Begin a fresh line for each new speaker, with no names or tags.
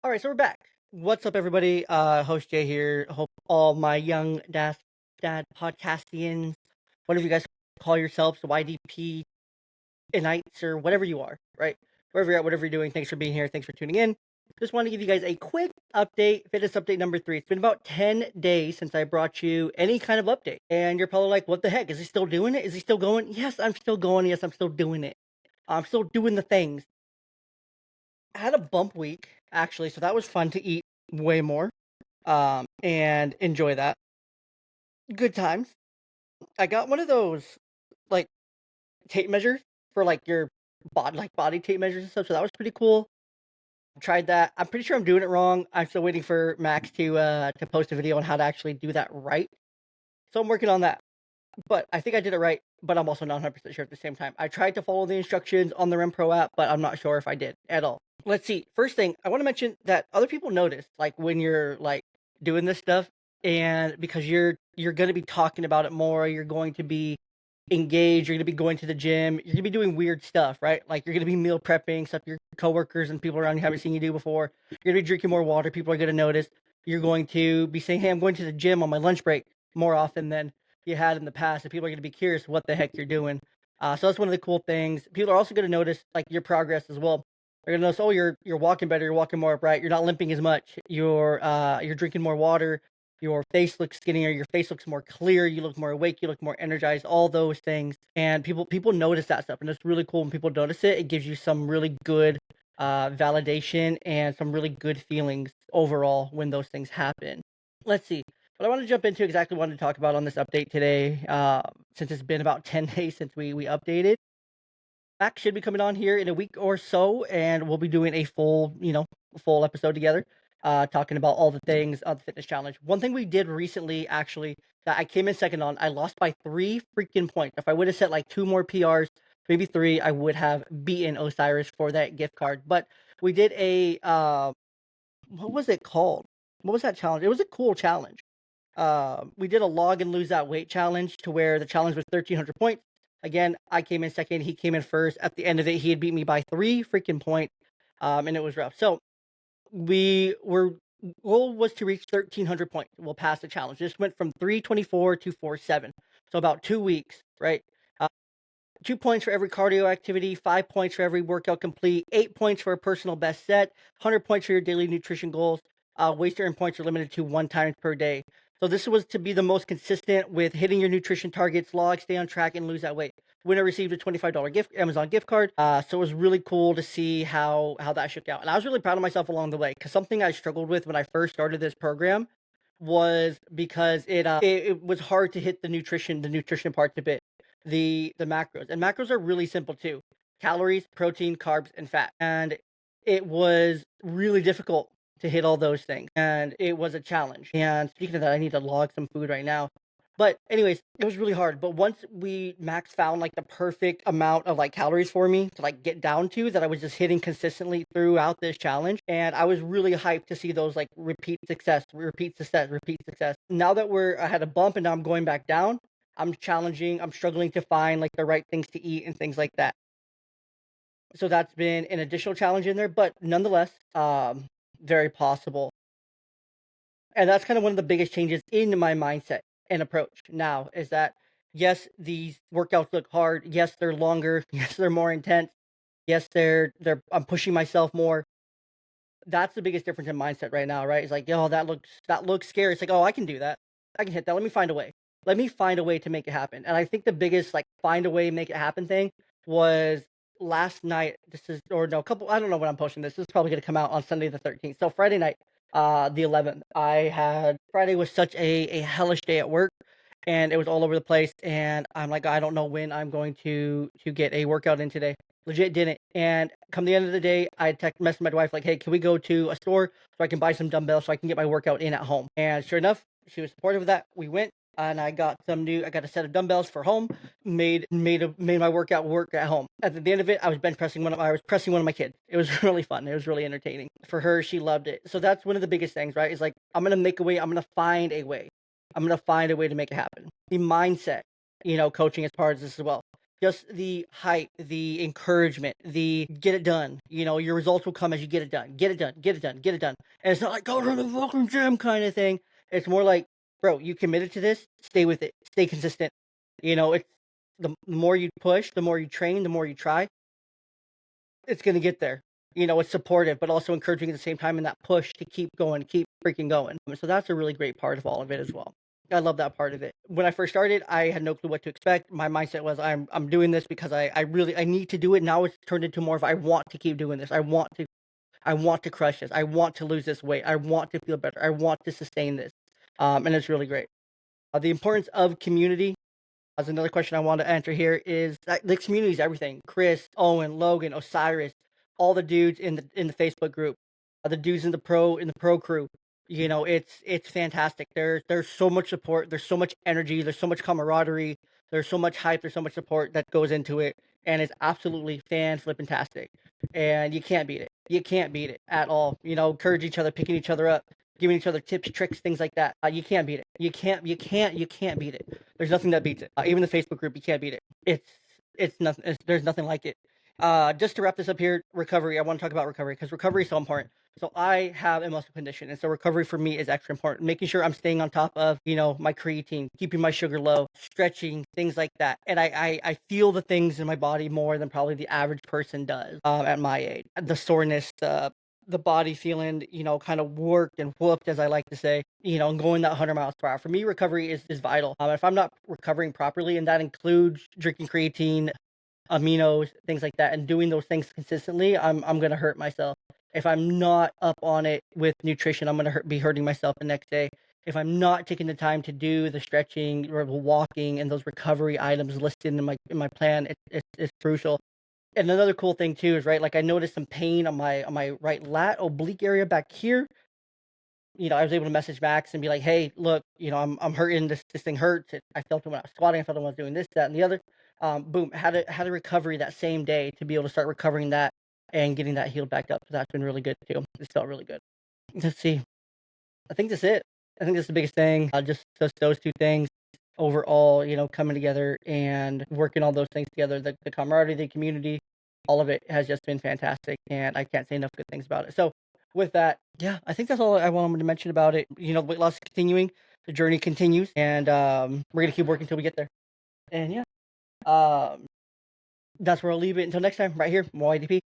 All right, so we're back. What's up, everybody? Host Jay here. Hope all my young dad podcastians, whatever you guys call yourselves, the YDP Knights or whatever you are, right? Wherever you're at, whatever you're doing, thanks for being here. Thanks for tuning in. Just want to give you guys a quick update, fitness update number 3. It's been about 10 days since I brought you any kind of update. And you're probably like, what the heck? Is he still doing it? Is he still going? Yes, I'm still going. Yes, I'm still doing it. I'm still doing the things. I had a bump week, actually, so that was fun to eat way more and enjoy that. Good times. I got one of those like tape measures for like your body tape measures and stuff. So that was pretty cool. Tried that. I'm pretty sure I'm doing it wrong. I'm still waiting for Max to post a video on how to actually do that right. So I'm working on that. But I think I did it right. But I'm also not 100% sure at the same time. I tried to follow the instructions on the RemPro app, but I'm not sure if I did at all. Let's see. First thing, I want to mention that other people notice, like when you're like doing this stuff, and because you're going to be talking about it more, you're going to be engaged, you're going to be going to the gym, you're going to be doing weird stuff, right? Like you're going to be meal prepping stuff your coworkers and people around you haven't seen you do before. You're going to be drinking more water. People are going to notice. You're going to be saying, "Hey, I'm going to the gym on my lunch break," more often than you had in the past, and people are going to be curious what the heck you're doing. So that's one of the cool things. People are also going to notice like your progress as well. They're gonna notice, oh, you're walking better, you're walking more upright, you're not limping as much, you're drinking more water, your face looks skinnier, your face looks more clear, you look more awake, you look more energized, all those things. And people notice that stuff, and it's really cool when people notice it. It gives you some really good validation and some really good feelings overall when those things happen. Let's see. What I want to jump into exactly what I wanted to talk about on this update today, since it's been about 10 days since we updated. Max should be coming on here in a week or so, and we'll be doing a full episode together, talking about all the things of the fitness challenge. One thing we did recently, actually, that I came in second on, I lost by 3 freaking points. If I would have set like 2 more PRs, maybe three, I would have beaten Osiris for that gift card. But we did what was it called? What was that challenge? It was a cool challenge. We did a log and lose that weight challenge to where the challenge was 1,300 points. Again, I came in second. He came in first. At the end of it, he had beat me by 3 freaking points, and it was rough. So we were goal was to reach 1,300 points. We'll pass the challenge. This went from 324 to 47, so about 2 weeks, right? Uh, 2 points for every cardio activity, 5 points for every workout complete, 8 points for a personal best set, 100 points for your daily nutrition goals. Waist to earn points are limited to 1 time per day. So this was to be the most consistent with hitting your nutrition targets, log, stay on track, and lose that weight. Winner received a $25 Amazon gift card. So it was really cool to see how that shook out, and I was really proud of myself along the way because something I struggled with when I first started this program was because it was hard to hit the nutrition parts a bit, the macros. And macros are really simple too. Calories, protein, carbs, and fat. And it was really difficult to hit all those things. And it was a challenge. And speaking of that, I need to log some food right now. But anyways, it was really hard. But once Max found like the perfect amount of like calories for me to like get down to that I was just hitting consistently throughout this challenge. And I was really hyped to see those like repeat success, repeat success, repeat success. Now that I had a bump and now I'm going back down, I'm struggling to find like the right things to eat and things like that. So that's been an additional challenge in there, but nonetheless, very possible. And that's kind of one of the biggest changes in my mindset and approach now is that yes, these workouts look hard. Yes, they're longer. Yes, they're more intense. Yes, they're I'm pushing myself more. That's the biggest difference in mindset right now, right? It's like, "Oh, that looks scary." It's like, "Oh, I can do that. I can hit that. Let me find a way. Let me find a way to make it happen." And I think the biggest, like, find a way, make it happen thing was last night. This is or no, couple I don't know when I'm posting this. This is probably gonna come out on Sunday the 13th. So Friday night, the 11th, Friday was such a hellish day at work, and it was all over the place, and I'm like, "I don't know when I'm going to get a workout in today." Legit didn't. And come the end of the day, I messaged my wife like, "Hey, can we go to a store so I can buy some dumbbells so I can get my workout in at home?" And sure enough, she was supportive of that. We went and I got a set of dumbbells for home, made my workout work at home. At the end of it, I was pressing one of my kids. It was really fun. It was really entertaining. For her, she loved it. So that's one of the biggest things, right? Is like I'm gonna make a way, I'm gonna find a way. I'm gonna find a way to make it happen. The mindset, coaching is part of this as well. just the hype, the encouragement, the get it done. Your results will come as you get it done. Get it done. Get it done. Get it done. And it's not like go to the fucking gym kind of thing. It's more like, bro, you committed to this. Stay with it. Stay consistent. It's the more you push, the more you train, the more you try, it's gonna get there. It's supportive, but also encouraging at the same time in that push to keep going, keep freaking going. So that's a really great part of all of it as well. I love that part of it. When I first started, I had no clue what to expect. My mindset was I'm doing this because I need to do it. Now it's turned into more of I want to keep doing this. I want to crush this. I want to lose this weight. I want to feel better. I want to sustain this. And it's really great. The importance of community. As another question I want to answer here is that the community is everything. Chris, Owen, Logan, Osiris, all the dudes in the Facebook group, the dudes in the pro crew. It's fantastic. There's so much support. There's so much energy. There's so much camaraderie. There's so much hype. There's so much support that goes into it, and it's absolutely fan flippin' tastic. And you can't beat it. You can't beat it at all. Encourage each other, picking each other up, giving each other tips, tricks, things like that. You can't beat it. You can't beat it. There's nothing that beats it. Even the Facebook group, you can't beat it. It's nothing. There's nothing like it. Just to wrap this up here, recovery. I want to talk about recovery because recovery is so important. So I have a muscle condition, and so recovery for me is extra important. Making sure I'm staying on top of my creatine, keeping my sugar low, stretching, things like that. And I feel the things in my body more than probably the average person does at my age. The soreness, the body feeling, kind of worked and whooped, as I like to say, and going that 100 miles per hour. For me, recovery is vital. If I'm not recovering properly, and that includes drinking creatine, aminos, things like that, and doing those things consistently, I'm gonna hurt myself. If I'm not up on it with nutrition, I'm gonna be hurting myself the next day. If I'm not taking the time to do the stretching or the walking and those recovery items listed in my plan, it's crucial. And another cool thing too is, right, like, I noticed some pain on my right lat oblique area back here. I was able to message Max and be like, "Hey, look, I'm hurting. This thing hurts. I felt it when I was squatting. I felt it when I was doing this, that, and the other." Boom, had a recovery that same day to be able to start recovering that and getting that healed back up. So that's been really good too. It felt really good. Let's see. I think that's it. I think that's the biggest thing. Just those two things overall, coming together and working all those things together. The camaraderie, the community, all of it has just been fantastic, and I can't say enough good things about it. So, with that, yeah, I think that's all I wanted to mention about it. Weight loss is continuing, the journey continues, and we're gonna keep working until we get there. And yeah, um, that's where I'll leave it until next time, right here, more IDP.